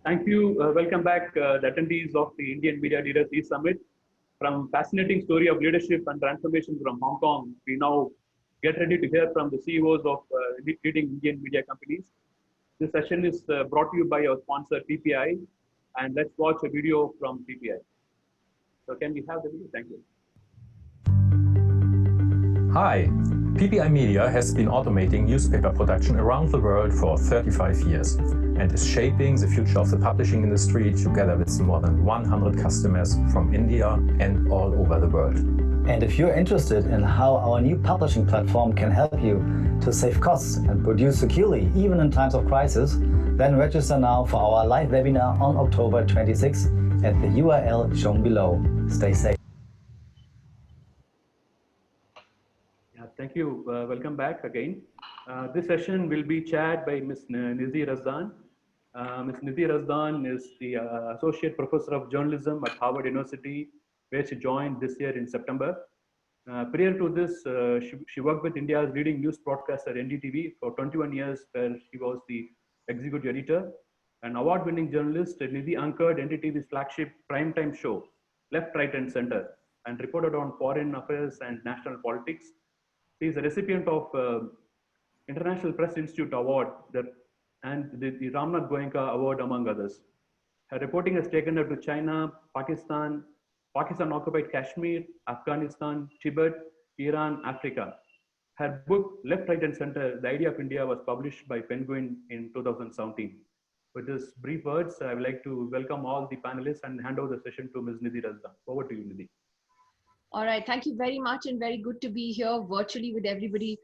Thank you. Welcome back, the attendees of the Indian Media Leaders East Summit. From fascinating story of leadership and transformation from Hong Kong, we now get ready to hear from the CEOs of leading Indian media companies. This session is brought to you by our sponsor TPI, and let's watch a video from TPI. So can we have the video? Thank you. Hi, TPI Media has been automating newspaper production around the world for 35 years and is shaping the future of the publishing industry together with more than 100 customers from India and all over the world. And if you're interested in how our new publishing platform can help you to save costs and produce securely even in times of crisis, then register now for our live webinar on October 26 at the URL shown below. Stay safe. Thank you. Welcome back again. This session will be chaired by Ms. Nidhi Razdan. Ms. Nidhi Razdan is the Associate Professor of Journalism at Harvard University, where she joined this year in September. Prior to this, she worked with India's leading news broadcaster NDTV for 21 years, where she was the executive editor. An award-winning journalist, Nidhi anchored NDTV's flagship primetime show, Left, Right, and Center, and reported on foreign affairs and national politics. She is a recipient of International Press Institute Award and the Ramnath Goenka Award, among others. Her reporting has taken her to China, Pakistan, Pakistan-occupied Kashmir, Afghanistan, Tibet, Iran, Africa. Her book, Left, Right, and Center, The Idea of India, was published by Penguin in 2017. With these brief words, I would like to welcome all the panelists and hand over the session to Ms. Nidhi Razdan. Over to you, Nidhi. All right, thank you very much, and very good to be here virtually with everybody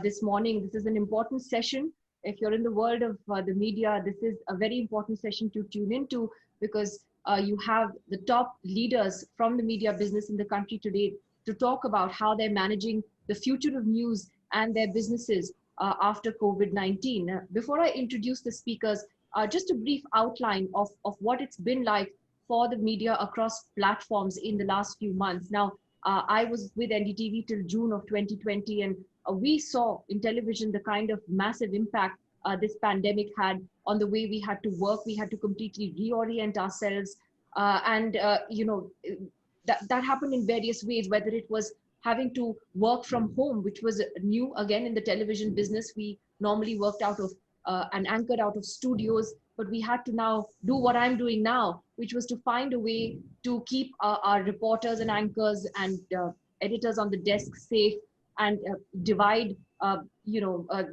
this morning. This is an important session. If you're in the world of the media, this is a very important session to tune into, because you have the top leaders from the media business in the country today to talk about how they're managing the future of news and their businesses after COVID-19. Before I introduce the speakers, just a brief outline of what it's been like for the media across platforms in the last few months. Now, I was with NDTV till June of 2020, and we saw in television the kind of massive impact this pandemic had on the way we had to work. We had to completely reorient ourselves. That happened in various ways, whether it was having to work from home, which was new again in the television business. We normally worked out of and anchored out of studios, but we had to now do what I'm doing now, which was to find a way to keep our reporters and anchors and editors on the desk safe, and divide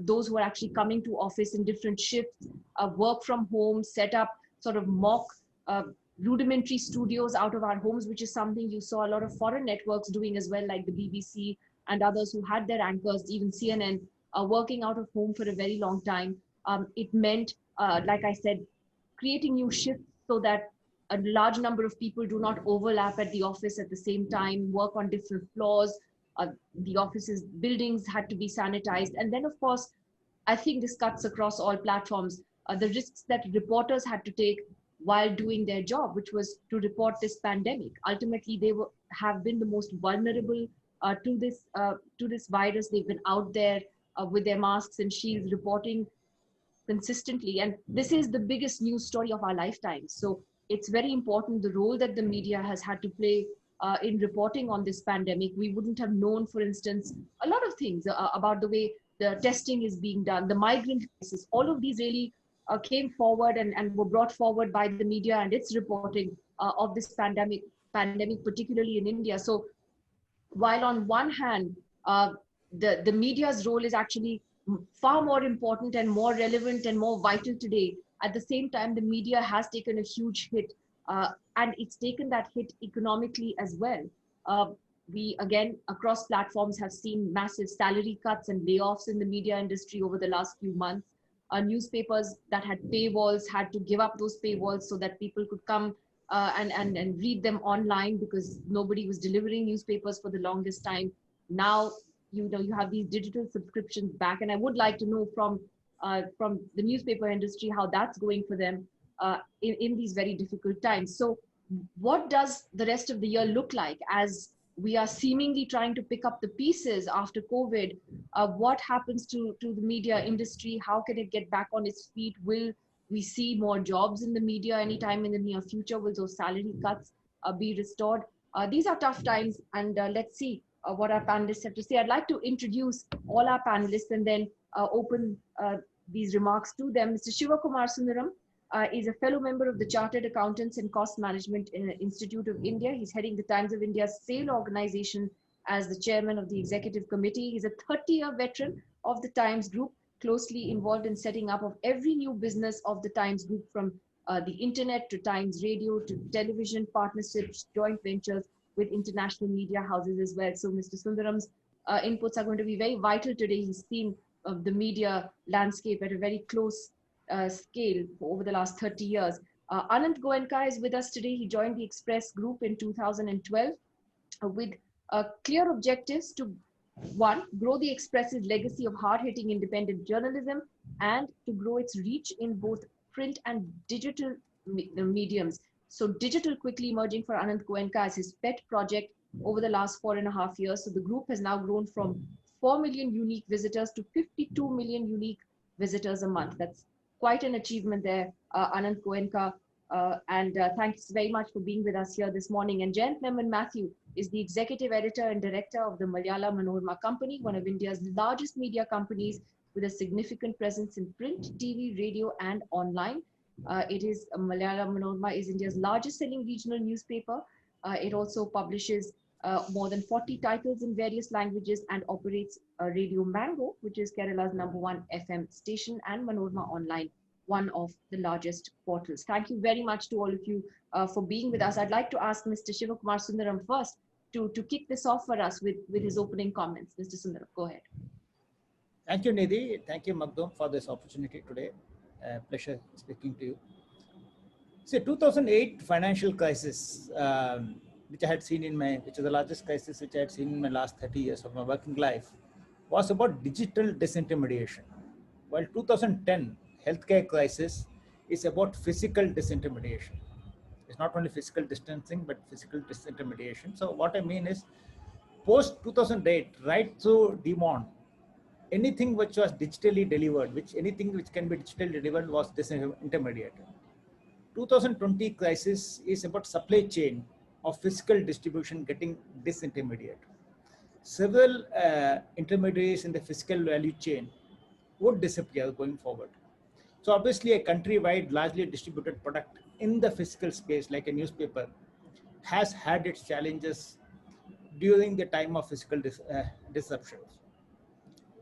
those who are actually coming to office in different shifts, work from home, set up sort of mock rudimentary studios out of our homes, which is something you saw a lot of foreign networks doing as well, like the BBC and others who had their anchors, even CNN, working out of home for a very long time. It meant, like I said, creating new shifts so that a large number of people do not overlap at the office at the same time, work on different floors. The offices, buildings had to be sanitized. And then, of course, I think this cuts across all platforms, the risks that reporters had to take while doing their job, which was to report this pandemic. Ultimately, they have been the most vulnerable to this virus. They've been out there with their masks and shields, reporting consistently. And this is the biggest news story of our lifetime. So it's very important, the role that the media has had to play in reporting on this pandemic. We wouldn't have known, for instance, a lot of things about the way the testing is being done, the migrant crisis. All of these really came forward and were brought forward by the media and its reporting of this pandemic, particularly in India. So while on one hand, the media's role is actually far more important and more relevant and more vital today, at the same time, the media has taken a huge hit, and it's taken that hit economically as well. We, again, across platforms have seen massive salary cuts and layoffs in the media industry over the last few months. Newspapers that had paywalls had to give up those paywalls so that people could come and read them online, because nobody was delivering newspapers for the longest time. Now, you have these digital subscriptions back, and I would like to know from the newspaper industry how that's going for them in these very difficult times. So what does the rest of the year look like as we are seemingly trying to pick up the pieces after COVID? What happens to the media industry? How can it get back on its feet? Will we see more jobs in the media anytime in the near future? Will those salary cuts be restored? These are tough times, and let's see what our panelists have to say. I'd like to introduce all our panelists and then open these remarks to them. Mr. Shivakumar Sundaram is a fellow member of the Chartered Accountants and Cost Management Institute of India. He's heading the Times of India's SAIL organization as the chairman of the executive committee. He's a 30-year veteran of the Times Group, closely involved in setting up of every new business of the Times Group, from the internet to Times Radio to television partnerships, joint ventures with international media houses as well. So Mr. Sundaram's inputs are going to be very vital today. He's seen the media landscape at a very close scale over the last 30 years. Anant Goenka is with us today. He joined the Express Group in 2012 with clear objectives to, one, grow the Express's legacy of hard-hitting independent journalism and to grow its reach in both print and digital mediums. So digital quickly emerging for Anant Goenka as his pet project over the last 4.5 years. So the group has now grown from 4 million unique visitors to 52 million unique visitors a month. That's quite an achievement there, Anant Goenka. And thanks very much for being with us here this morning. And Jayant Memon Matthew is the executive editor and director of the Malayalam Manorama Company, one of India's largest media companies with a significant presence in print, TV, radio, and online. Malayalam Manorama is India's largest selling regional newspaper. It also publishes more than 40 titles in various languages and operates Radio Mango, which is Kerala's #1 FM station, and Manorama Online, one of the largest portals. Thank you very much to all of you for being with us. I'd like to ask Mr. Shivakumar Sundaram first to kick this off for us with his opening comments. Mr. Sundaram, go ahead. Thank you, Nidhi. Thank you, Magdum, for this opportunity today. Pleasure speaking to you. See, 2008 financial crisis, which I had seen which is the largest crisis which I had seen in my last 30 years of my working life, was about digital disintermediation. While 2010 healthcare crisis is about physical disintermediation. It's not only physical distancing, but physical disintermediation. So what I mean is, post 2008, right through Demon, anything which was digitally delivered, anything which can be digitally delivered was disintermediated. 2020 crisis is about supply chain of physical distribution getting disintermediated. Several intermediaries in the physical value chain would disappear going forward. So obviously a country-wide, largely distributed product in the physical space, like a newspaper, has had its challenges during the time of physical disruptions.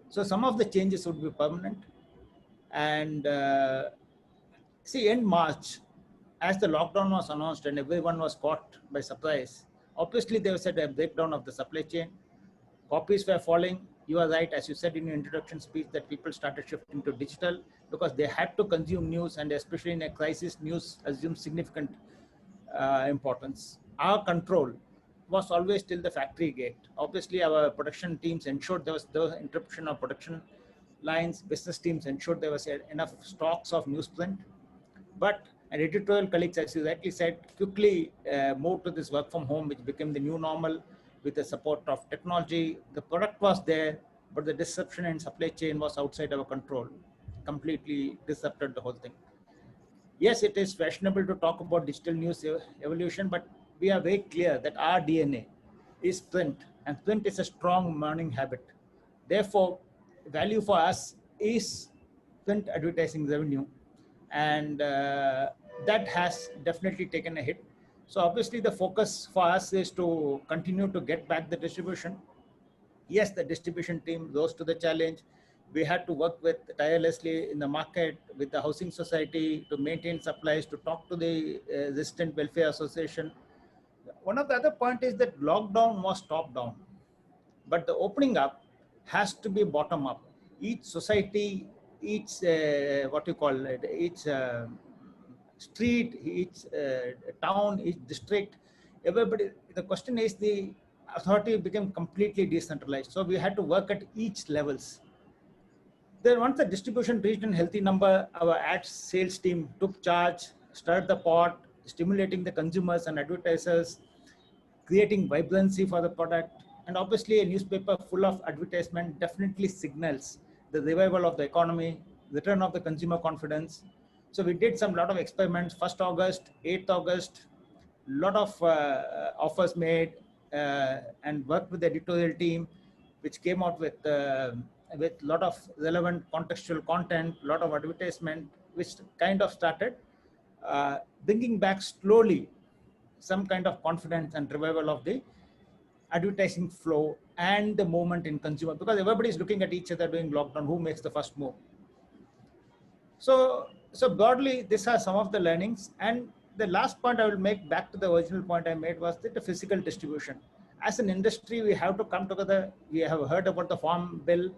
So some of the changes would be permanent. And in March, as the lockdown was announced and everyone was caught by surprise, obviously there was a breakdown of the supply chain. Copies were falling. You are right, as you said in your introduction speech, that people started shifting to digital because they had to consume news, and especially in a crisis, news assumes significant importance. Our control was always till the factory gate. Obviously, our production teams ensured there was interruption of production lines. Business teams ensured there was enough stocks of newsprint. But an editorial colleagues, as you rightly said, quickly moved to this work from home, which became the new normal with the support of technology. The product was there, but the disruption in supply chain was outside our control, completely disrupted the whole thing. Yes, it is fashionable to talk about digital news evolution, but we are very clear that our DNA is print, and print is a strong morning habit. Therefore, value for us is print advertising revenue, and that has definitely taken a hit. So obviously the focus for us is to continue to get back the distribution. Yes, the distribution team rose to the challenge. We had to work with tirelessly in the market with the housing society to maintain supplies, to talk to the Resident Welfare Association. One of the other point is that lockdown was top down, but the opening up has to be bottom up. Each society, each each street, each town, each district, everybody, the question is the authority became completely decentralized. So we had to work at each levels. Then once the distribution reached a healthy number, our ad sales team took charge, stirred the pot, stimulating the consumers and advertisers, creating vibrancy for the product. And obviously a newspaper full of advertisement definitely signals the revival of the economy, return of the consumer confidence. So we did some lot of experiments. 1st August, 8th August, lot of offers made and worked with the editorial team, which came out with lot of relevant contextual content, lot of advertisement, which kind of started bringing back slowly some kind of confidence and revival of the advertising flow and the movement in consumer, because everybody is looking at each other during lockdown, who makes the first move. So broadly, these are some of the learnings. And the last point I will make, back to the original point I made, was that the physical distribution. As an industry, we have to come together. We have heard about the Farm Bill.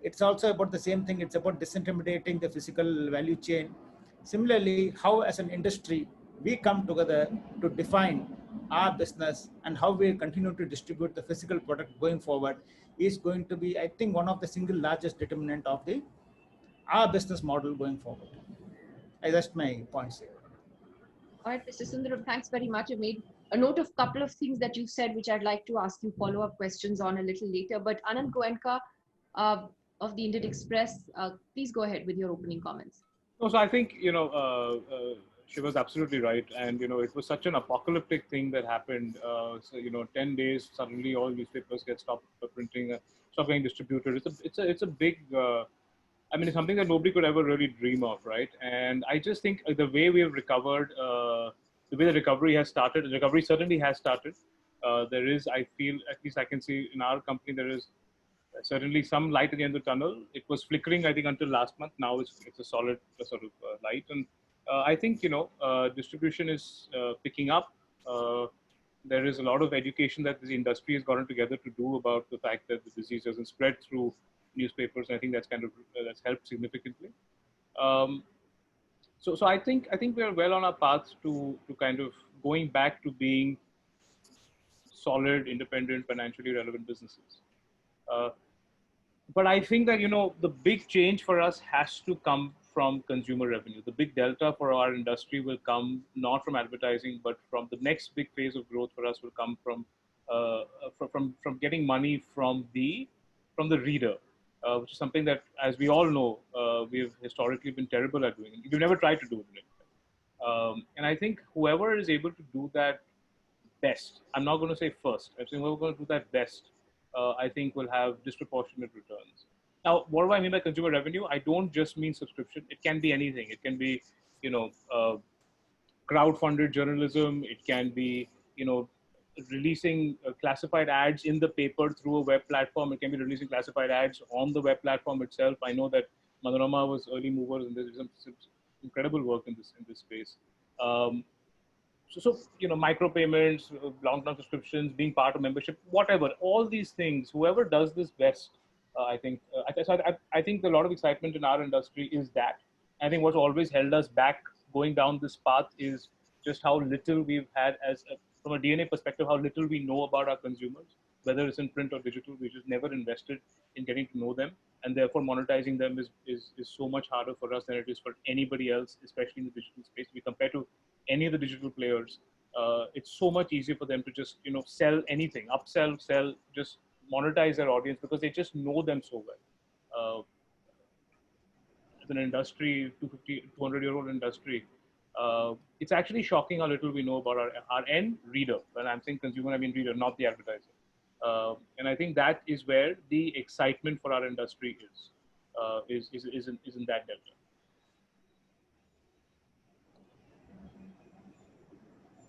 It's also about the same thing. It's about disintermediating the physical value chain. Similarly, how as an industry, we come together to define our business and how we continue to distribute the physical product going forward is going to be, I think, one of the single largest determinant of our business model going forward. I rest my points here. All right, Mr. Sundaram, thanks very much. I made a note of a couple of things that you said, which I'd like to ask you follow-up questions on a little later. But Anand Goenka of the Indian Express, please go ahead with your opening comments. No, so I think, she was absolutely right. And, it was such an apocalyptic thing that happened. So, 10 days, suddenly all newspapers get stopped printing, stop getting distributed. It's a big, it's something that nobody could ever really dream of, right? And I just think the way we have recovered, the way the recovery certainly has started. There is, I feel, at least I can see in our company, there is certainly some light at the end of the tunnel. It was flickering, I think, until last month. Now it's a solid sort of light. And I think, distribution is picking up. There is a lot of education that the industry has gotten together to do about the fact that the disease doesn't spread through newspapers. And I think that's that's helped significantly. So I think we are well on our path to kind of going back to being solid, independent, financially relevant businesses. But I think that, the big change for us has to come from consumer revenue. The big delta for our industry will come not from advertising, but from the next big phase of growth for us will come from getting money from the reader, which is something that, as we all know, we've historically been terrible at doing. We've never tried to do it. And I think whoever is able to do that best, I'm not going to say first, I'm saying whoever going to do that best, I think will have disproportionate returns. Now, what do I mean by consumer revenue? I don't just mean subscription. It can be anything. It can be, crowd-funded journalism. It can be, releasing classified ads in the paper through a web platform. It can be releasing classified ads on the web platform itself. I know that Manorama was early movers, and there's some incredible work in this space. So micropayments, long-term subscriptions, being part of membership, whatever, all these things, whoever does this best, I think a lot of excitement in our industry is that. I think what's always held us back going down this path is just how little we've had from a DNA perspective, how little we know about our consumers, whether it's in print or digital. We just never invested in getting to know them, and therefore monetizing them is so much harder for us than it is for anybody else, especially in the digital space. We compare to any of the digital players, it's so much easier for them to just sell anything, upsell, sell, just monetize their audience because they just know them so well. As an industry, 200-year-old industry, it's actually shocking how little we know about our end reader. When I'm saying consumer, I mean reader, not the advertiser. And I think that is where the excitement for our industry is in that delta.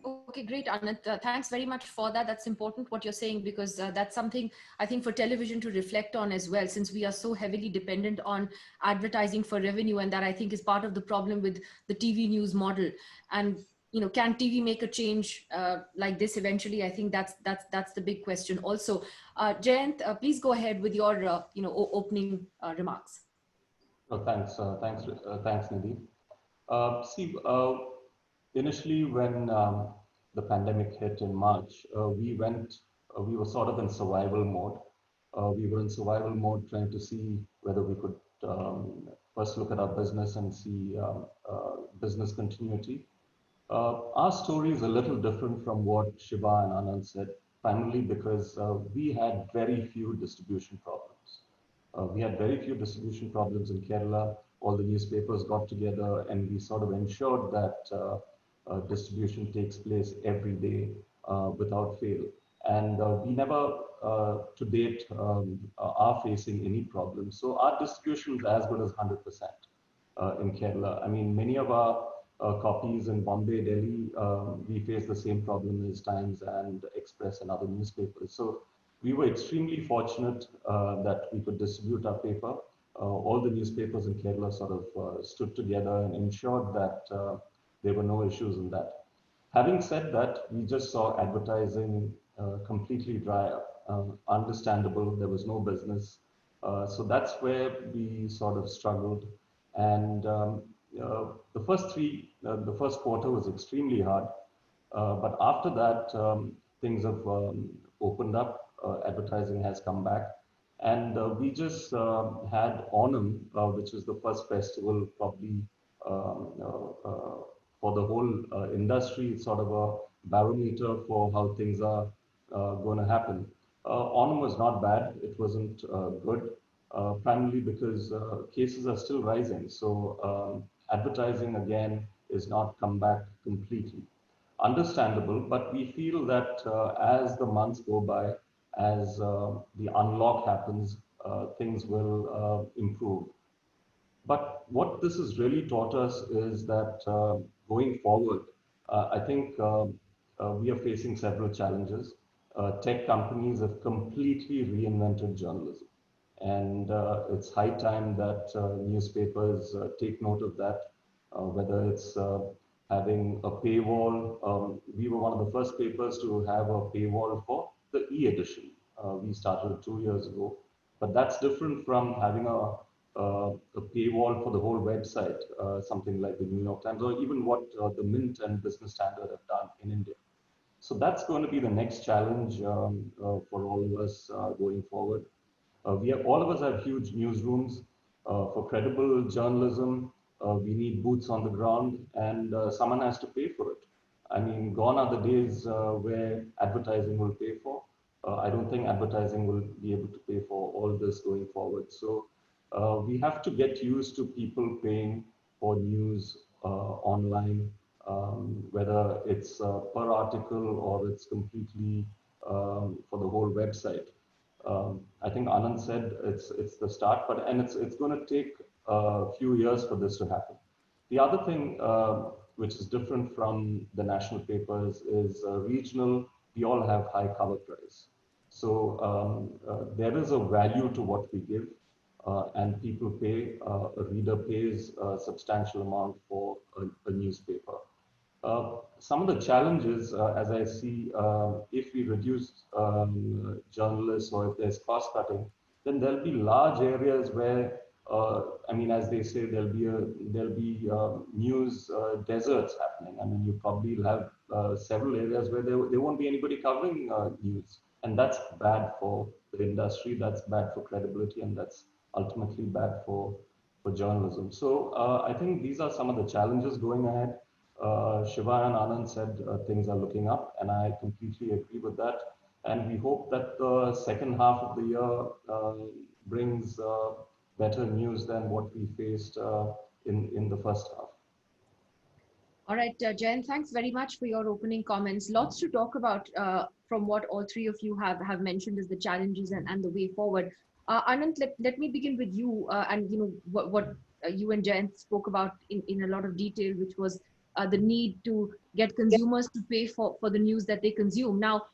Okay, great, Anand. Thanks very much for that. That's important what you're saying, because that's something I think for television to reflect on as well, since we are so heavily dependent on advertising for revenue, and that I think is part of the problem with the TV news model. And can TV make a change like this eventually? I think that's the big question. Also, Jayant, please go ahead with your opening remarks. Oh, thanks, Nidhi. Initially, when the pandemic hit in March, we were sort of in survival mode. We were in survival mode trying to see whether we could first look at our business and see business continuity. Our story is a little different from what Shiva and Anand said, primarily because we had very few distribution problems. We had very few distribution problems in Kerala. all the newspapers got together and we sort of ensured that distribution takes place every day without fail. And we never, to date, are facing any problems. So our distribution is as good as 100% in Kerala. I mean, many of our copies in Bombay, Delhi, we face the same problem as Times and Express and other newspapers. So we were extremely fortunate that we could distribute our paper. All the newspapers in Kerala sort of stood together and ensured that there were no issues in that. Having said that, we just saw advertising completely dry up. Understandable, there was no business. So that's where we sort of struggled. And the first quarter was extremely hard. But after that, things have opened up. Advertising has come back. And we just had Onam, which is the first festival probably for the whole industry. It's sort of a barometer for how things are going to happen. Onam was not bad. It wasn't good, primarily because cases are still rising. So advertising again is not come back completely. Understandable, but we feel that as the months go by, as the unlock happens, things will improve. But what this has really taught us is that going forward, I think we are facing several challenges. Tech companies have completely reinvented journalism. And it's high time that newspapers take note of that, whether it's having a paywall. We were one of the first papers to have a paywall for the e-edition. We started 2 years ago, but that's different from having a paywall for the whole website, something like the New York Times, or even what the Mint and Business Standard have done in India. So that's going to be the next challenge for all of us going forward. All of us have huge newsrooms. For credible journalism, we need boots on the ground, and someone has to pay for it. I mean, gone are the days where advertising will pay for. I don't think advertising will be able to pay for all this going forward. So we have to get used to people paying for news online, whether it's per article or it's completely for the whole website. I think Anand said it's the start, but it's going to take a few years for this to happen. The other thing which is different from the national papers is regional. We all have high cover price, so there is a value to what we give, and people pay. A reader pays a substantial amount for a newspaper. Some of the challenges, as I see, if we reduce journalists or if there's cost cutting, then there'll be large areas where, I mean, as they say, there'll be news deserts happening. I mean, you probably have several areas where there won't be anybody covering news, and that's bad for the industry. That's bad for credibility, and that's ultimately bad for journalism. So I think these are some of the challenges going ahead. Shiva and Anand said things are looking up, and I completely agree with that. And we hope that the second half of the year brings better news than what we faced in the first half. All right, Jen, thanks very much for your opening comments. Lots to talk about from what all three of you have mentioned as the challenges and the way forward. Anand, let me begin with you, and what you and Jen spoke about in a lot of detail, which was the need to get consumers to pay for the news that they consume. Now,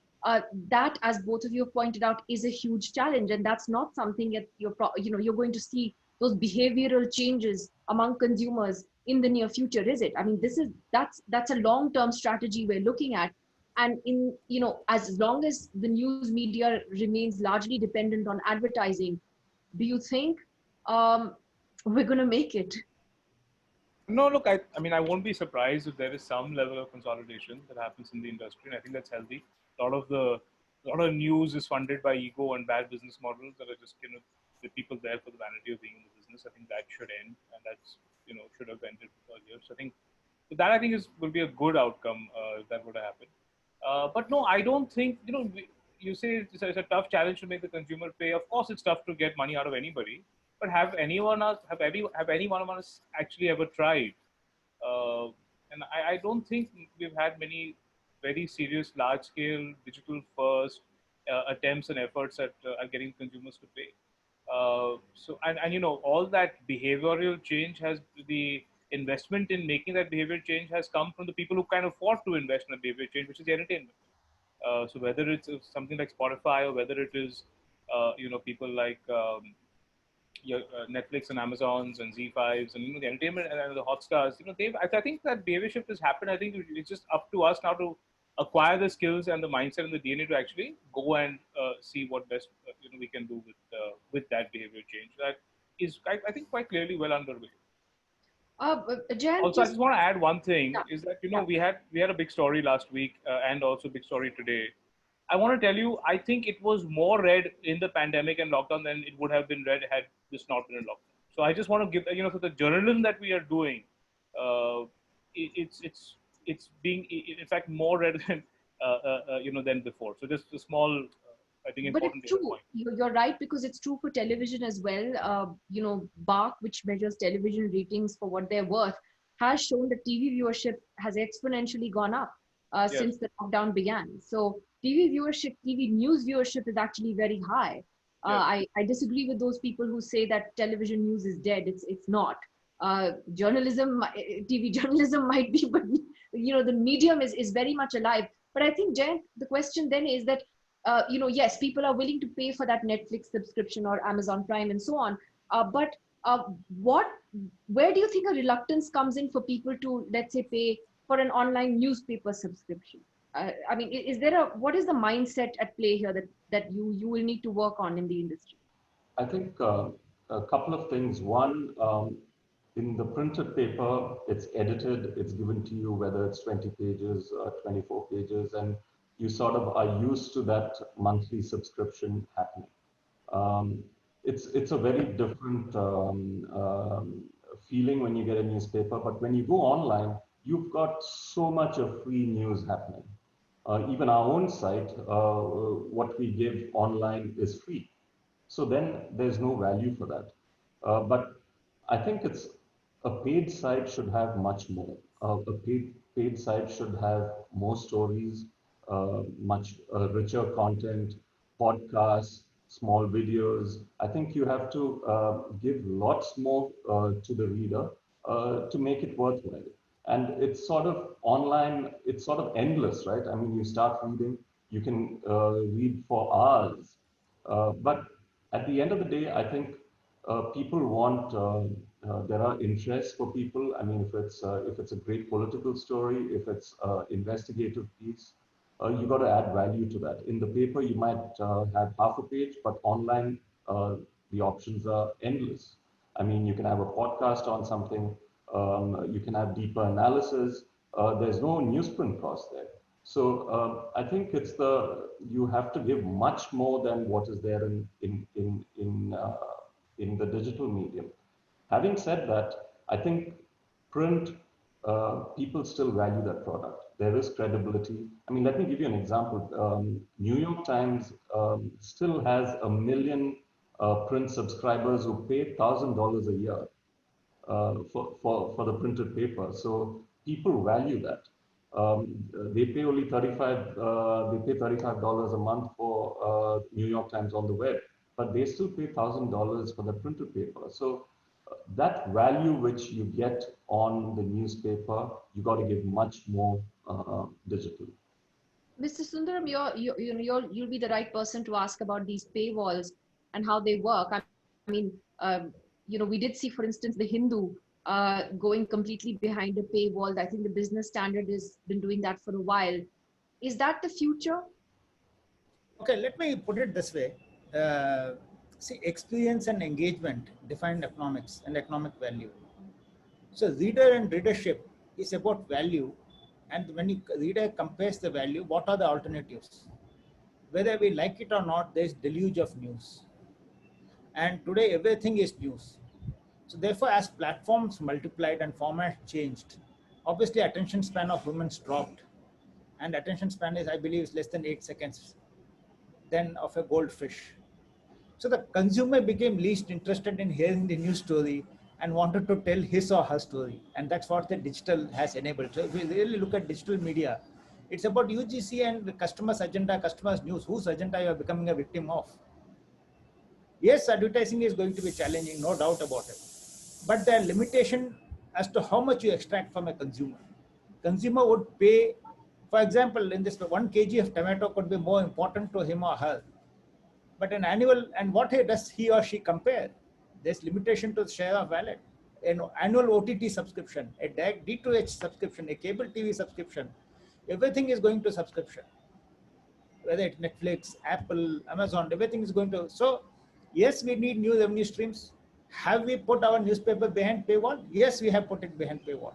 that, as both of you have pointed out, is a huge challenge, and that's not something that you're going to see those behavioral changes among consumers in the near future, is it? I mean, that's a long-term strategy we're looking at, and as long as the news media remains largely dependent on advertising, do you think we're going to make it? No, look, I mean, I won't be surprised if there is some level of consolidation that happens in the industry, and I think that's healthy. A lot of news is funded by ego and bad business models that are just, the people there for the vanity of being in the business. I think that should end, and that's, should have ended earlier. So I think will be a good outcome if that were to happen. But no, I don't think, you say it's a tough challenge to make the consumer pay. Of course, it's tough to get money out of anybody. But have anyone else, have any one of us actually ever tried? And I don't think we've had many very serious, large-scale, digital-first attempts and efforts at getting consumers to pay. So and you know, all that behavioral change has the investment in making that behavior change has come from the people who can afford to invest in a behavior change, which is the entertainment. So whether it's something like Spotify or whether it is you know, people like your Netflix and Amazons and Z5s and, you know, the entertainment and the Hotstars, you know, I think that behavior shift has happened. I think it's just up to us now to acquire the skills and the mindset and the DNA to actually go and see what best you know, we can do with that behavior change. That is, I think, quite clearly well underway. Jayant, Also, I just want to add one thing, yeah, is that, you know, yeah. we had a big story last week and also big story today. I want to tell you, I think it was more read in the pandemic and lockdown than it would have been read had this not been in lockdown. So I just want to give, you know, for the journalism that we are doing, uh, it's being in fact more read than you know, than before. So just a small, I think, But important it's data true. point. You're right, because it's true for television as well. You know, BARC, which measures television ratings for what they're worth, has shown that TV viewership has exponentially gone up Yes. since the lockdown began. So TV viewership, TV news viewership is actually very high. Yes. I disagree with those people who say that television news is dead. It's not. Journalism, TV journalism might be, but you know, the medium is very much alive. But I think, Jayant, the question then is that you know, yes, people are willing to pay for that Netflix subscription or Amazon Prime and so on. But where do you think a reluctance comes in for people to, let's say, pay for an online newspaper subscription? I mean, is there what is the mindset at play here that you will need to work on in the industry? I think a couple of things. One, in the printed paper, it's edited, it's given to you, whether it's 20 pages or 24 pages, and you sort of are used to that monthly subscription happening. Um, it's a very different feeling when you get a newspaper, but when you go online, you've got so much of free news happening. Even our own site, what we give online is free. So then there's no value for that. But I think it's a paid site should have much more. A paid site should have more stories, much richer content, podcasts, small videos. I think you have to give lots more to the reader to make it worthwhile. And it's sort of online, it's sort of endless, right? I mean, you start reading, you can read for hours. But at the end of the day, I think people want. There are interests for people. I mean, if it's a great political story, if it's an investigative piece, you got to add value to that. In the paper, you might have half a page, but online, the options are endless. I mean, you can have a podcast on something. You can have deeper analysis. There's no newsprint cost there. So I think you have to give much more than what is there in the digital medium. Having said that, I think print, people still value that product. There is credibility. I mean, let me give you an example. New York Times still has 1 million print subscribers who pay $1,000 a year for the printed paper. So people value that. They pay only $35 a month for New York Times on the web, but they still pay $1,000 for the printed paper. So that value which you get on the newspaper, you got to give much more digitally. Mr. Sundaram, you'll be the right person to ask about these paywalls and how they work. I mean, you know, we did see, for instance, the Hindu going completely behind a paywall. I think the Business Standard has been doing that for a while. Is that the future? Okay, let me put it this way. See, experience and engagement define economics and economic value. So reader and readership is about value. And when the reader compares the value, what are the alternatives? Whether we like it or not, there's deluge of news. And today everything is news. So therefore, as platforms multiplied and format changed, obviously attention span of humans dropped. And attention span is, I believe, is less than 8 seconds than of a goldfish. So the consumer became least interested in hearing the news story and wanted to tell his or her story. And that's what the digital has enabled. So if we really look at digital media, it's about UGC and the customer's agenda, customer's news, whose agenda you are becoming a victim of. Yes, advertising is going to be challenging, no doubt about it. But there are limitations as to how much you extract from a consumer. Consumer would pay, for example, in this 1 kg of tomato could be more important to him or her. But an annual, and what does he or she compare? There's limitation to the share of wallet. An annual OTT subscription, a D2H subscription, a cable TV subscription, everything is going to subscription. Whether it's Netflix, Apple, Amazon, everything is going to. So, yes, we need new revenue streams. Have we put our newspaper behind paywall? Yes, we have put it behind paywall.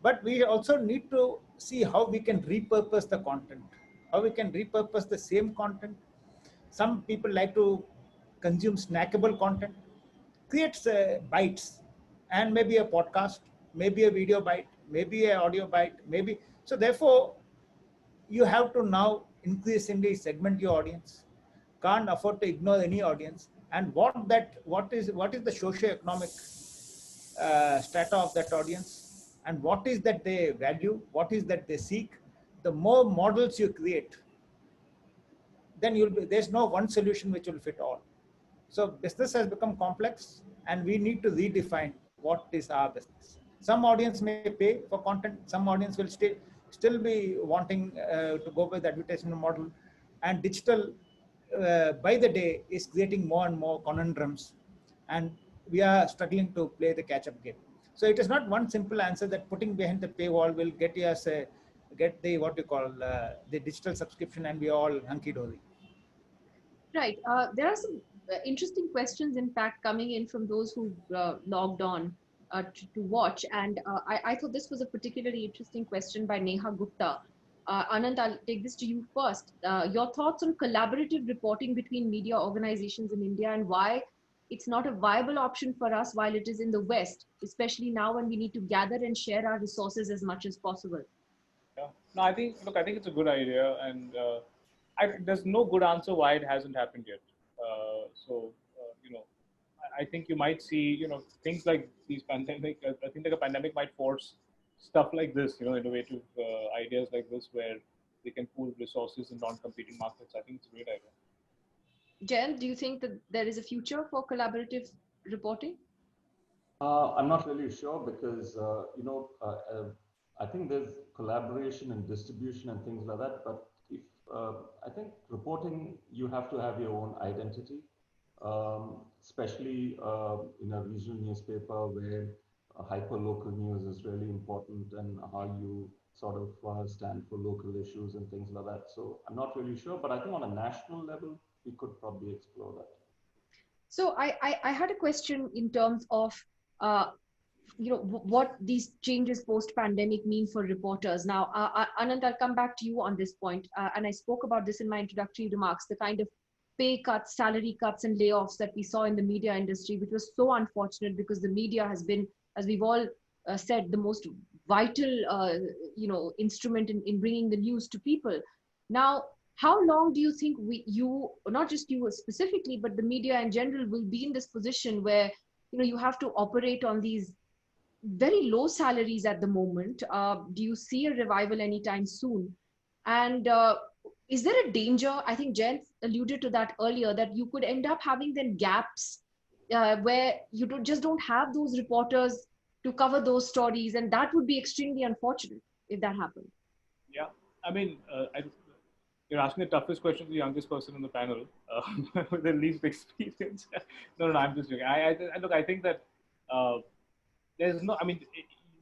But we also need to see how we can repurpose the content, how we can repurpose the same content. Some people like to consume snackable content, creates bytes, and maybe a podcast, maybe a video byte, maybe an audio byte, maybe. So therefore, you have to now increasingly segment your audience. Can't afford to ignore any audience. And what is the socio-economic strata of that audience, and what is that they value, what is that they seek. The more models you create, then there's no one solution which will fit all. So business has become complex, and we need to redefine what is our business. Some audience may pay for content, some audience will still be wanting to go with the advertisement model, and digital by the day is creating more and more conundrums, and we are struggling to play the catch-up game. So it is not one simple answer that putting behind the paywall will get the what you call the digital subscription and we are all hunky-dory. Right. There are some interesting questions, in fact, coming in from those who logged on to watch. And I thought this was a particularly interesting question by Neha Gupta. Anand, I'll take this to you first. Your thoughts on collaborative reporting between media organizations in India, and why it's not a viable option for us while it is in the West, especially now when we need to gather and share our resources as much as possible. Yeah. No, I think it's a good idea, and there's no good answer why it hasn't happened yet. I think you might see, things like these pandemic. I think like a pandemic might force stuff like this, innovative ideas like this, where they can pool resources in non-competing markets. I think it's a great idea. Jen, do you think that there is a future for collaborative reporting? I'm not really sure because, I think there's collaboration and distribution and things like that. But if I think reporting, you have to have your own identity, especially in a regional newspaper where hyper-local news is really important, and how you sort of stand for local issues and things like that. So I'm not really sure, but I think on a national level, we could probably explore that. So I had a question in terms of, what these changes post-pandemic mean for reporters. Now, Anand, I'll come back to you on this point. And I spoke about this in my introductory remarks, the kind of pay cuts, salary cuts, and layoffs that we saw in the media industry, which was so unfortunate because the media has been, as we've all said, the most vital, instrument in bringing the news to people. Now, how long do you think not just you specifically, but the media in general will be in this position where, you have to operate on these very low salaries at the moment? Do you see a revival anytime soon? And is there a danger? I think Jen alluded to that earlier, that you could end up having then gaps where you don't have those reporters to cover those stories, and that would be extremely unfortunate if that happened. Yeah, I mean, you're asking the toughest question to the youngest person on the panel with the least experience. No, I'm just joking. I think that there's no,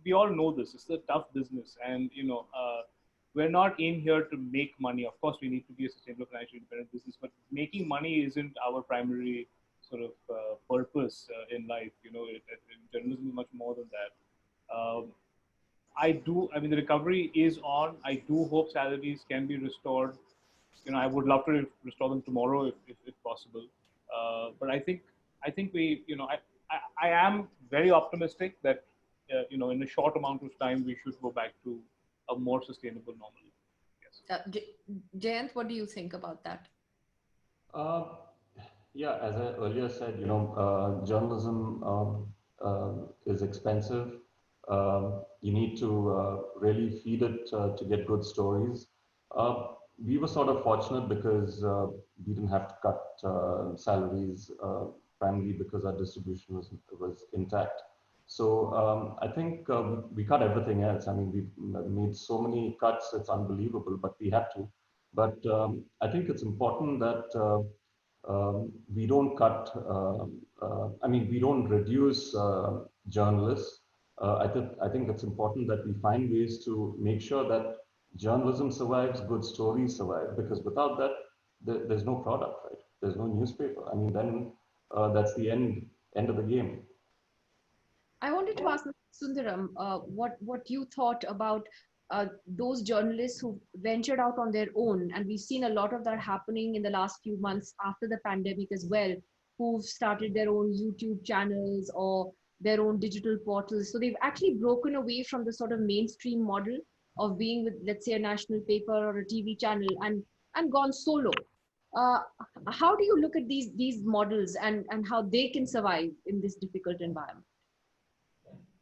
we all know this. It's a tough business, and we're not in here to make money. Of course, we need to be a sustainable, financially independent business, but making money isn't our primary sort of purpose in life. Journalism is much more than that. The recovery is on. I do hope salaries can be restored. I would love to restore them tomorrow if possible. But I think we, I am very optimistic that, in a short amount of time, we should go back to a more sustainable normal. Yes. Jayant, what do you think about that? Yeah, as I earlier said, journalism is expensive. You need to really feed it to get good stories. We were sort of fortunate because we didn't have to cut salaries, primarily because our distribution was intact. So I think we cut everything else. I mean, we made so many cuts, it's unbelievable, but we had to. But I think it's important that we don't cut, we don't reduce journalists. I think it's important that we find ways to make sure that journalism survives, good stories survive, because without that, there's no product, right? There's no newspaper. I mean, then that's the end of the game. I wanted to ask Sundaram what you thought about those journalists who ventured out on their own, and we've seen a lot of that happening in the last few months after the pandemic as well, who've started their own YouTube channels or their own digital portals. So they've actually broken away from the sort of mainstream model of being with, let's say, a national paper or a TV channel and gone solo. Uh, how do you look at these models and how they can survive in this difficult environment?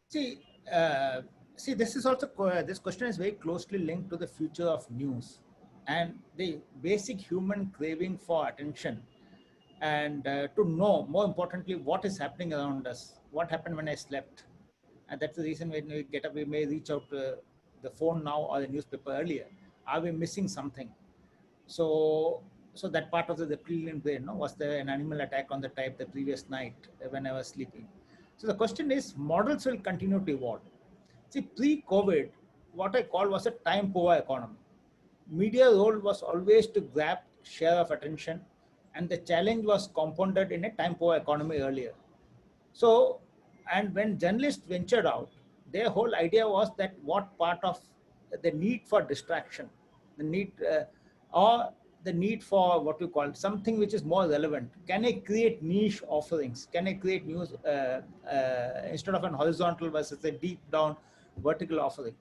See, this is also, this question is very closely linked to the future of news and the basic human craving for attention and to know, more importantly, what is happening around us, what happened when I slept. And that's the reason when we get up, we may reach out to the phone now or the newspaper earlier. Are we missing something? So that part of the reptilian brain, no, was there an animal attack on the type the previous night when I was sleeping? So the question is, models will continue to evolve. See, pre-COVID, what I call was a time poor economy. Media role was always to grab share of attention, and the challenge was compounded in a time poor economy earlier. So, and when journalists ventured out, their whole idea was that what part of the need for distraction, the need or the need for what we call something which is more relevant. Can I create niche offerings? Can I create news instead of an horizontal versus a deep down vertical offering?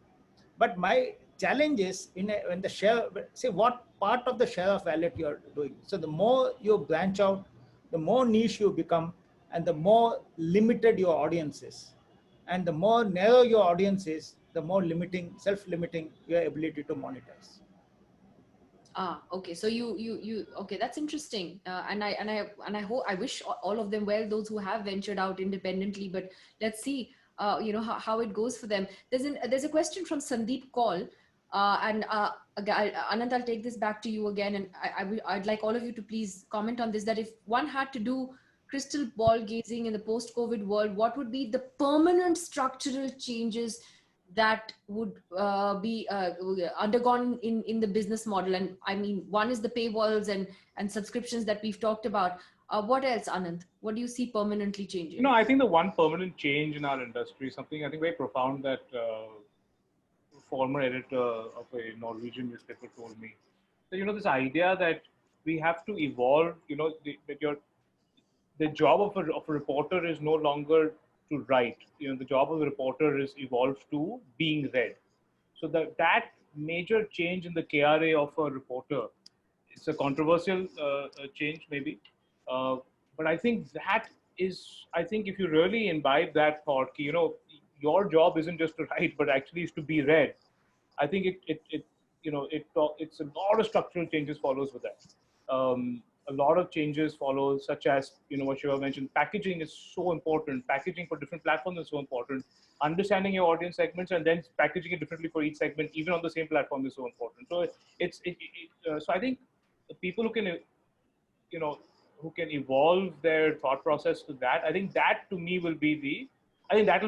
But my challenge is when the share, say what part of the share of wallet you're doing. So the more you branch out, the more niche you become, and the more limited your audience is. And the more narrow your audience is, the more limiting, self-limiting your ability to monetize. Okay. So you okay. That's interesting. And I hope, I wish all of them well, those who have ventured out independently. But let's see, how it goes for them. There's a question from Sandeep Kaul, and Anand, I'll take this back to you again, and I'd like all of you to please comment on this. That if one had to do crystal ball gazing in the post-COVID world, what would be the permanent structural changes that would be undergone in the business model? And I mean, one is the paywalls and subscriptions that we've talked about. What else, Anand? What do you see permanently changing? I think the one permanent change in our industry, something I think very profound that former editor of a Norwegian newspaper told me. So, this idea that we have to evolve, that the job of a reporter is no longer to write. The job of a reporter is evolved to being read. So that major change in the KRA of a reporter, it's a controversial change maybe, but I think if you really imbibe that thought, your job isn't just to write, but actually is to be read. I think it's a lot of structural changes follows with that. A lot of changes follow, such as, what Shiva mentioned, packaging is so important. Packaging for different platforms is so important. Understanding your audience segments and then packaging it differently for each segment, even on the same platform, is so important. So so I think the people who can, who can evolve their thought process to that, I think that to me will be that's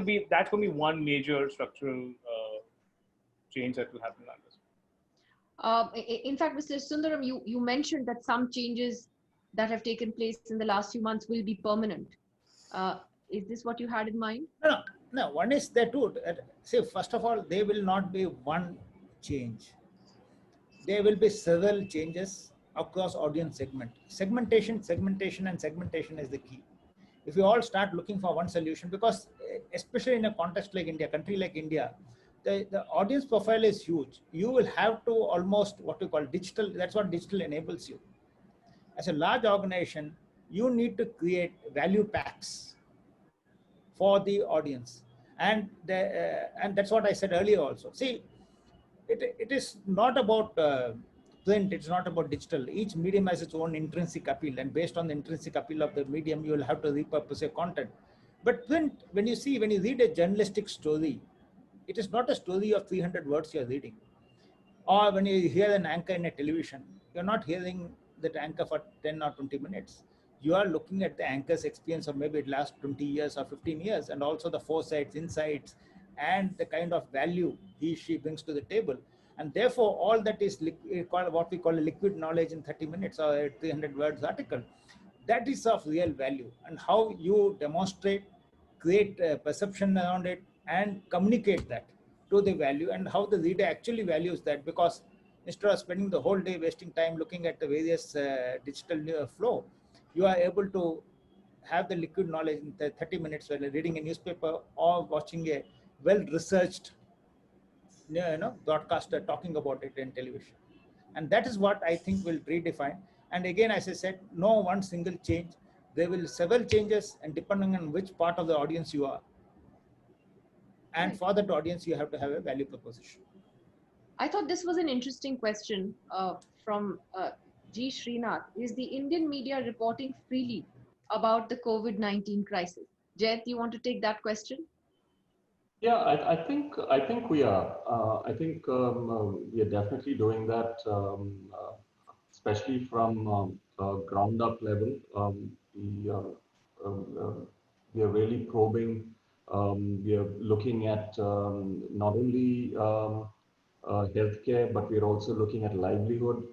going to be one major structural change that will happen on this. In fact, Mr. Sundaram, you mentioned that some changes that have taken place in the last few months will be permanent. Is this what you had in mind? No. One is that too. See, first of all, there will not be one change. There will be several changes across audience segment. Segmentation is the key. If you all start looking for one solution, because especially in a context like India, country like India, the audience profile is huge. You will have to almost what we call digital. That's what digital enables you. As a large organization, you need to create value packs for the audience. And that's what I said earlier also. See, it is not about print, it's not about digital. Each medium has its own intrinsic appeal, and based on the intrinsic appeal of the medium, you will have to repurpose your content. But print, when you read a journalistic story, it is not a story of 300 words you're reading. Or when you hear an anchor in a television, you're not hearing that anchor for 10 or 20 minutes. You are looking at the anchor's experience of maybe it lasts 20 years or 15 years, and also the foresights, insights, and the kind of value she brings to the table. And therefore, all that is what we call a liquid knowledge in 30 minutes or a 300 words article. That is of real value. And how you demonstrate, create a perception around it, and communicate that to the value, and how the reader actually values that, because instead of spending the whole day wasting time looking at the various digital flow, you are able to have the liquid knowledge in 30 minutes while reading a newspaper or watching a well-researched broadcaster talking about it in television. And that is what I think will redefine. And again, as I said, no one single change. There will be several changes, and depending on which part of the audience you are. And for that audience, you have to have a value proposition. I thought this was an interesting question from G. Srinath. Is the Indian media reporting freely about the COVID-19 crisis? Jayat, you want to take that question? Yeah, I think we are. I think we are definitely doing that, especially from ground up level. We are really probing. We are looking at not only healthcare, but we are also looking at livelihood,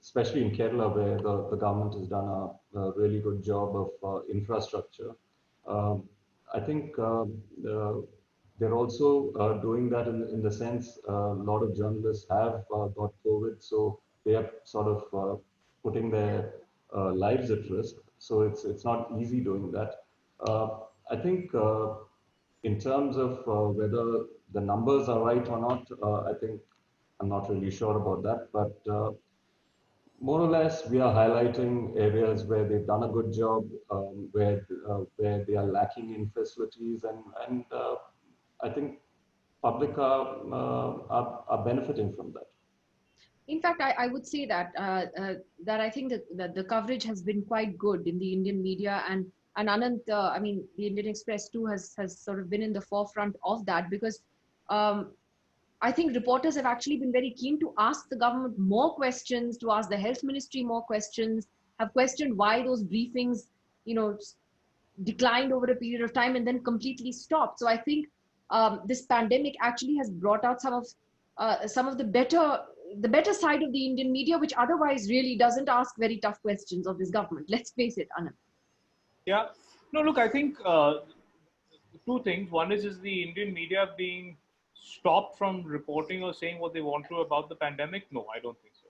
especially in Kerala, where the government has done a really good job of infrastructure. I think they're also doing that in the sense a lot of journalists have got COVID, so they are sort of putting their lives at risk. So it's not easy doing that. I think in terms of whether the numbers are right or not, I think I'm not really sure about that, but more or less we are highlighting areas where they've done a good job, where they are lacking in facilities, and I think public are benefiting from that. In fact, I would say that that I think that the coverage has been quite good in the Indian media, and Anant, I mean, the Indian Express too has sort of been in the forefront of that, because I think reporters have actually been very keen to ask the government more questions, to ask the health ministry more questions, have questioned why those briefings, declined over a period of time and then completely stopped. So I think this pandemic actually has brought out some of the better side of the Indian media, which otherwise really doesn't ask very tough questions of this government. Let's face it, Anand. Yeah. No, look, I think two things. One is the Indian media being stopped from reporting or saying what they want to about the pandemic? No, I don't think so.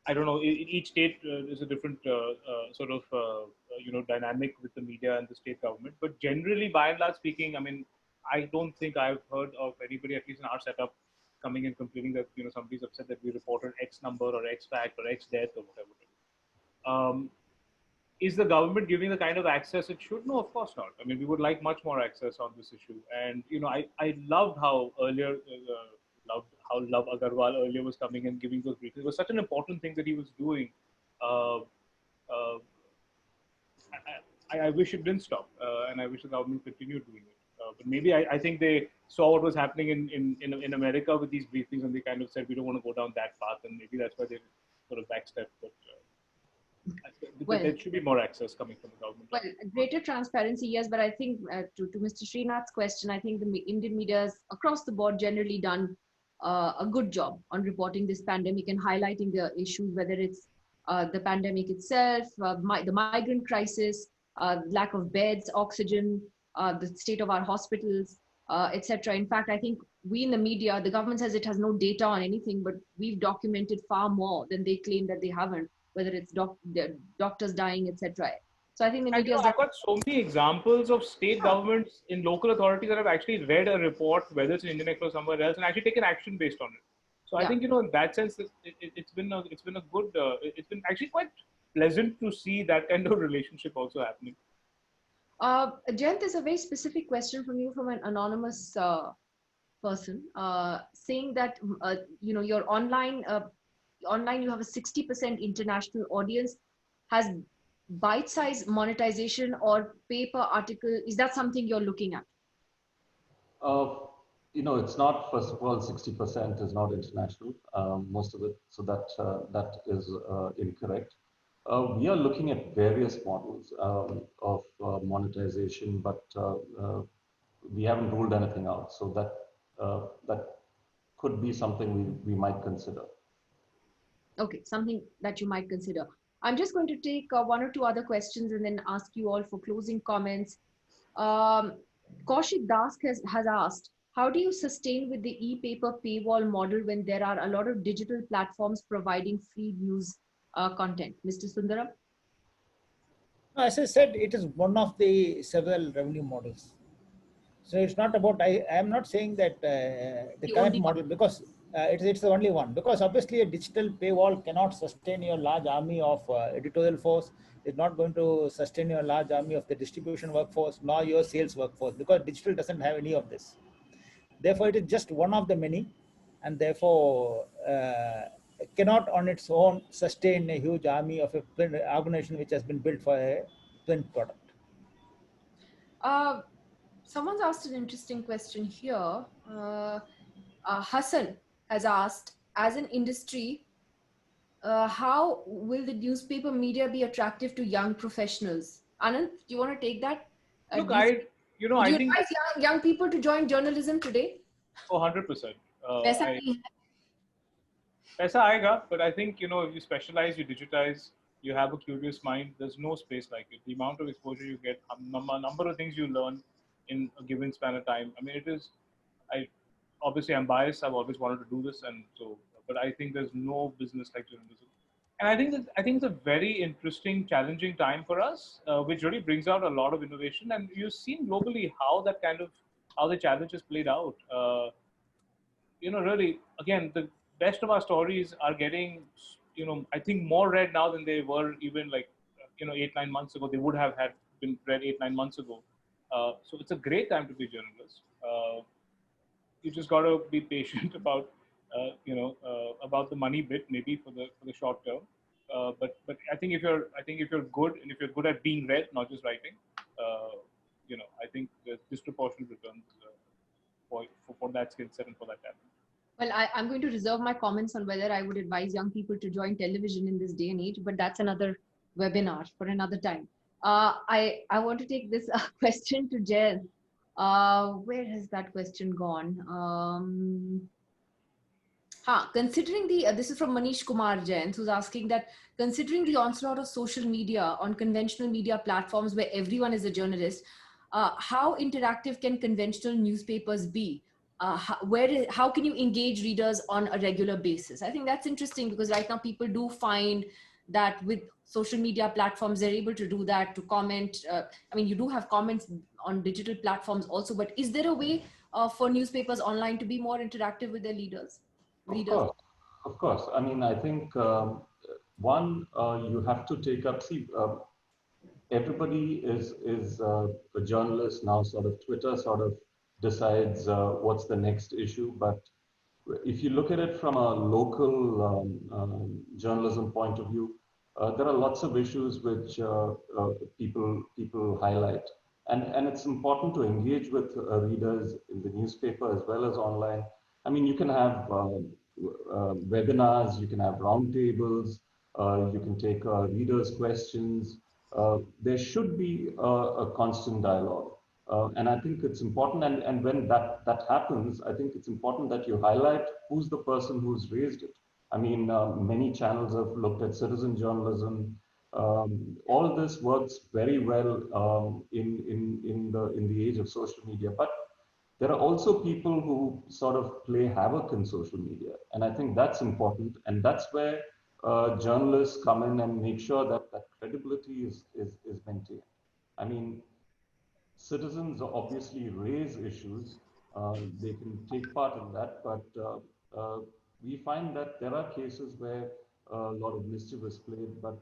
I don't know. Each state is a different sort of dynamic with the media and the state government. But generally, by and large speaking, I mean, I don't think I've heard of anybody, at least in our setup, coming and complaining that somebody's upset that we reported X number or X fact or X death or whatever. Is the government giving the kind of access it should? No, of course not. I mean, we would like much more access on this issue. And I loved how earlier Love Agarwal earlier was coming and giving those briefings. It was such an important thing that he was doing. I wish it didn't stop, and I wish the government continued doing it. But maybe I think they saw what was happening in America with these briefings, and they kind of said we don't want to go down that path, and maybe that's why they sort of backstepped. But there should be more access coming from the government. Well, greater transparency, yes, but I think to Mr. Srinath's question, I think the Indian media has across the board generally done a good job on reporting this pandemic and highlighting the issues, whether it's the pandemic itself, the migrant crisis, lack of beds, oxygen, the state of our hospitals, etc. In fact, I think we in the media, the government says it has no data on anything, but we've documented far more than they claim that they haven't, whether it's doctors dying, etc. So I think the media. I've got so many examples of state governments in local authorities that have actually read a report, whether it's in Indian Express or somewhere else, and actually taken action based on it. So I think in that sense, it's been actually quite pleasant to see that kind of relationship also happening. Jayant, there's a very specific question from you from an anonymous person saying that your online you have a 60% international audience. Has bite-sized monetization or pay-per article, is that something you're looking at? It's not, first of all, 60% is not international, most of it, so that is incorrect. We are looking at various models of monetization, but we haven't ruled anything out. So that could be something we might consider. Okay, something that you might consider. I'm just going to take one or two other questions and then ask you all for closing comments. Kaushik Das has asked, how do you sustain with the e-paper paywall model when there are a lot of digital platforms providing free news content? Mr. Sundaram? As I said, it is one of the several revenue models. So it's not about, I am not saying that the current model, because it's the only one, because obviously a digital paywall cannot sustain your large army of editorial force. It's not going to sustain your large army of the distribution workforce, nor your sales workforce, because digital doesn't have any of this. Therefore, it is just one of the many, and therefore cannot on its own sustain a huge army of a print organization which has been built for a print product. Someone's asked an interesting question here. Hassan has asked, as an industry, how will the newspaper media be attractive to young professionals? Anand, do you want to take that? Look, do you advise young people to join journalism today? Oh, 100%. Paisa aayega, but I think, if you specialize, you digitize, you have a curious mind, there's no space like it. The amount of exposure you get, number of things you learn in a given span of time. I mean, it is, obviously I'm biased, I've always wanted to do this, and so, but I think there's no business like journalism. And I think it's a very interesting, challenging time for us, which really brings out a lot of innovation. And you've seen globally how the challenges played out. Really, again, the best of our stories are getting, I think more read now than they were even 8-9 months ago. They would have been read 8-9 months ago. So it's a great time to be a journalist. You just got to be patient about the money bit, maybe for the short term. But I think if you're good, and if you're good at being read, not just writing, I think there's disproportionate returns for that skill set and for that talent. Well, I'm going to reserve my comments on whether I would advise young people to join television in this day and age, but that's another webinar for another time. I want to take this question to Jayant. Where has that question gone? Considering this is from Manish Kumar Jain, who's asking that considering the onslaught of social media on conventional media platforms where everyone is a journalist, how interactive can conventional newspapers be? How can you engage readers on a regular basis? I think that's interesting because right now people do find that with social media platforms, they're able to do that, to comment. I mean, you do have comments on digital platforms also, but is there a way for newspapers online to be more interactive with their readers? Of course. I mean, I think one, you have to take up, everybody is a journalist now. Sort of Twitter sort of decides what's the next issue. But if you look at it from a local journalism point of view, there are lots of issues which people highlight. And it's important to engage with readers in the newspaper as well as online. I mean, you can have webinars, you can have roundtables, you can take readers' questions. There should be a constant dialogue. And I think it's important, and when that happens, I think it's important that you highlight who's the person who's raised it. I mean, many channels have looked at citizen journalism. All this works very well in the age of social media, but there are also people who sort of play havoc in social media, and I think that's important, and that's where journalists come in and make sure that that credibility is maintained. I mean, citizens obviously raise issues, they can take part in that, but we find that there are cases where a lot of mischief is played, but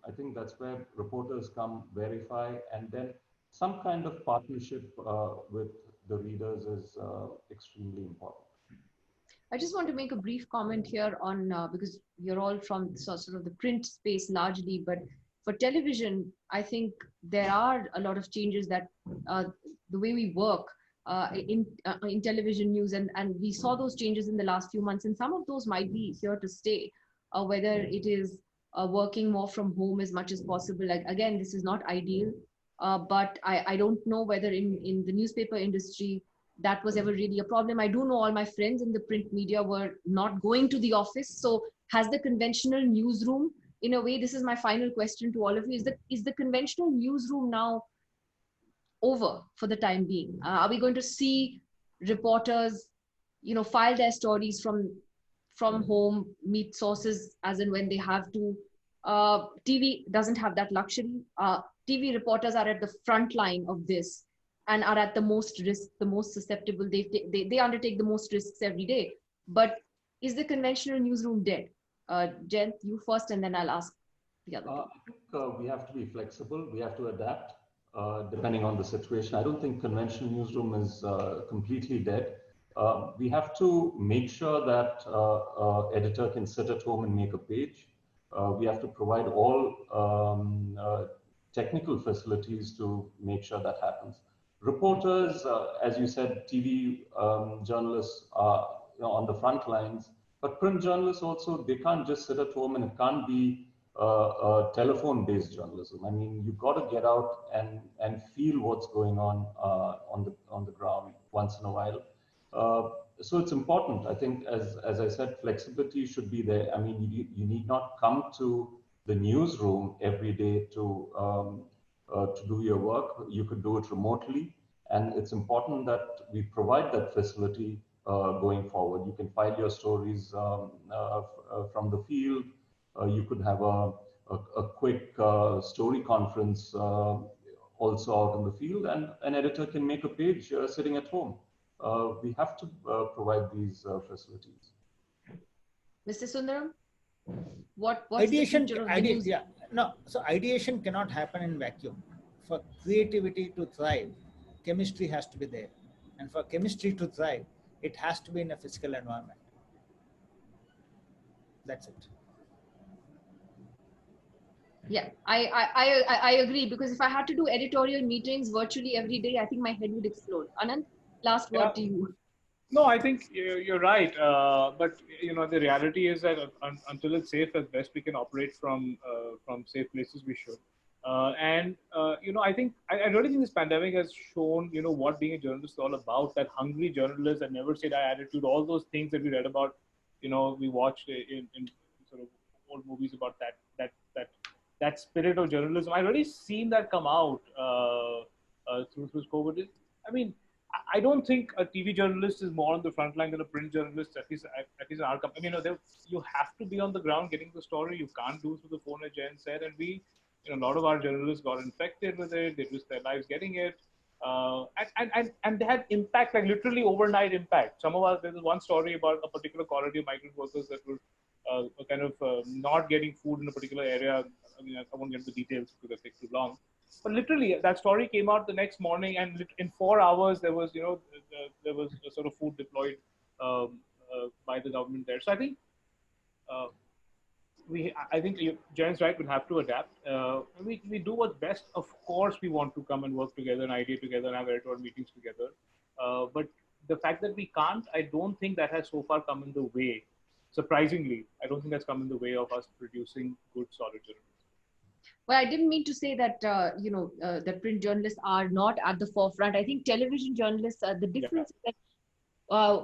I think that's where reporters come, verify, and then some kind of partnership with the readers is extremely important. I just want to make a brief comment here on, because you're all from sort of the print space largely, but for television, I think there are a lot of changes that the way we work in television news, and we saw those changes in the last few months, and some of those might be here to stay, whether it is working more from home as much as possible. Like, again, this is not ideal, but I don't know whether in the newspaper industry, that was ever really a problem. I do know all my friends in the print media were not going to the office. So has the conventional newsroom, in a way, this is my final question to all of you, is the conventional newsroom now over for the time being? Are we going to see reporters, file their stories from home, meet sources as and when they have to? TV doesn't have that luxury. TV reporters are at the front line of this, and are at the most risk, the most susceptible. They undertake the most risks every day. But is the conventional newsroom dead? Jen, you first, and then I'll ask the other two. I think we have to be flexible. We have to adapt depending on the situation. I don't think conventional newsroom is completely dead. We have to make sure that editor can sit at home and make a page. We have to provide all technical facilities to make sure that happens. Reporters, as you said, TV journalists are on the front lines, but print journalists also, they can't just sit at home, and it can't be telephone-based journalism. I mean, you've got to get out and feel what's going on the ground once in a while. So it's important. I think, as I said, flexibility should be there. I mean, you need not come to the newsroom every day to do your work. You could do it remotely, and it's important that we provide that facility going forward. You can file your stories from the field. You could have a quick story conference also out in the field, and an editor can make a page sitting at home. We have to provide these facilities. Mr. Sundaram, what's ideation, the future of the news? yeah. No, so ideation cannot happen in vacuum. For creativity to thrive, chemistry has to be there. And for chemistry to thrive, it has to be in a physical environment. That's it. Yeah, I agree, because if I had to do editorial meetings virtually every day, I think my head would explode. Anand, last word to you. No, I think you're right. But the reality is that until it's safe, as best we can operate from safe places, we should. I think I really think this pandemic has shown what being a journalist is all about. That hungry journalist, that never say die attitude, all those things that we read about. We watched in sort of old movies about that spirit of journalism. I really seen that come out through COVID. I mean, I don't think a TV journalist is more on the front line than a print journalist, at least in our company. You have to be on the ground getting the story. You can't do it through the phone, as Jen said. And a lot of our journalists got infected with it. They risked their lives getting it. And they had impact, like literally overnight impact. There was one story about a particular colony of migrant workers that were kind of not getting food in a particular area. I mean, I won't get into the details because it takes too long. But literally, that story came out the next morning, and in 4 hours, there was, there was a sort of food deployed by the government there. So I think Jen's right. We'll have to adapt. We do what's best. Of course, we want to come and work together and idea together and have editorial meetings together. But the fact that we can't, I don't think that has so far come in the way. Surprisingly, I don't think that's come in the way of us producing good, solid journalism. Well, I didn't mean to say that, that print journalists are not at the forefront. I think television journalists, the difference is that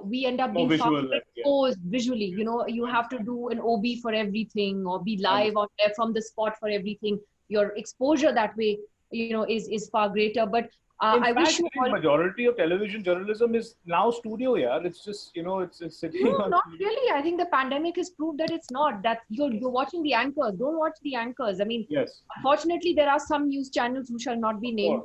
we end up being exposed visually. You have to do an OB for everything, or be live on there from the spot for everything. Your exposure that way, is far greater. But I wish the majority of television journalism is now studio. Yeah, it's just it's sitting. No, not really. I think the pandemic has proved that it's not. That you're watching the anchors. Don't watch the anchors. I mean, yes. Unfortunately, there are some news channels who shall not be named.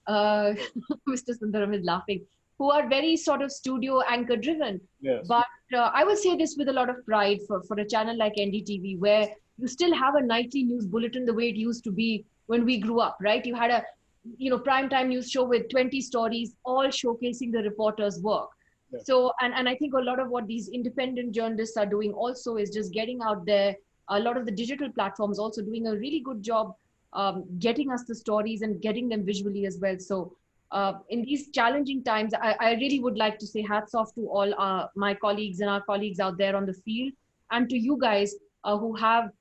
Mr. Sundaram is laughing. Who are very sort of studio anchor driven. Yes. But I would say this with a lot of pride for a channel like NDTV, where you still have a nightly news bulletin the way it used to be when we grew up, right? You had a, prime time news show with 20 stories, all showcasing the reporter's work. Yeah. So, and I think a lot of what these independent journalists are doing also is just getting out there. A lot of the digital platforms also doing a really good job getting us the stories and getting them visually as well. So in these challenging times, I really would like to say hats off to all my colleagues and our colleagues out there on the field, and to you guys who have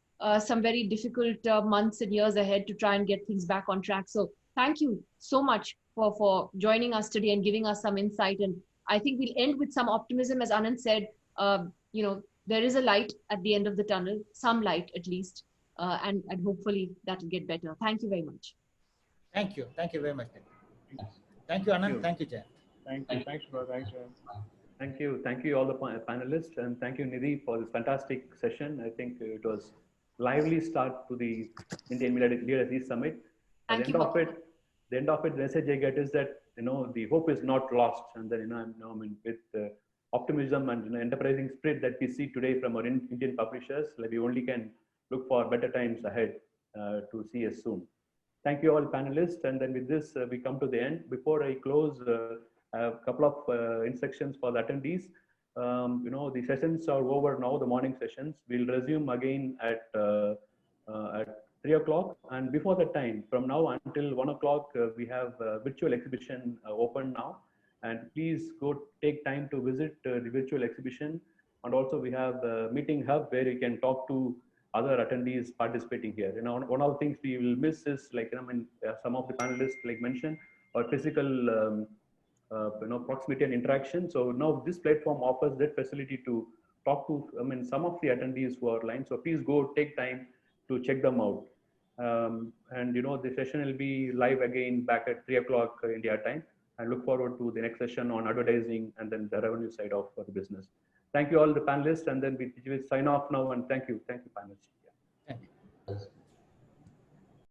some very difficult months and years ahead to try and get things back on track. So thank you so much for joining us today and giving us some insight. And I think we'll end with some optimism. As Anand said, there is a light at the end of the tunnel, some light at least, and hopefully that will get better. Thank you very much. Thank you. Thank you very much. Thank you, Anand. Thank you, Jay. Thank you. Thanks, bro. Thanks, Jay. Thank you. Thank you all the panelists, and thank you, Nidhi, for this fantastic session. I think it was lively start to the Indian Media Literacy Summit. At the end of it, the message I get is that, the hope is not lost, and then, with optimism and enterprising spirit that we see today from our Indian publishers, like we only can look for better times ahead to see us soon. Thank you all panelists, and then with this we come to the end. Before I close, a couple of instructions for the attendees. The sessions are over now, the morning sessions. We'll resume again at 3 o'clock, and before that time, from now until 1 o'clock, we have a virtual exhibition open now, and please go take time to visit the virtual exhibition. And also we have a meeting hub where you can talk to other attendees participating here. One of the things we will miss is, like, some of the panelists mentioned, or physical proximity and interaction. So now this platform offers that facility to talk to some of the attendees who are online. So please go take time to check them out. And the session will be live again back at 3 o'clock India time. I look forward to the next session on advertising and then the revenue side of the business. Thank you all the panelists, and then we will sign off now, and thank you panelists.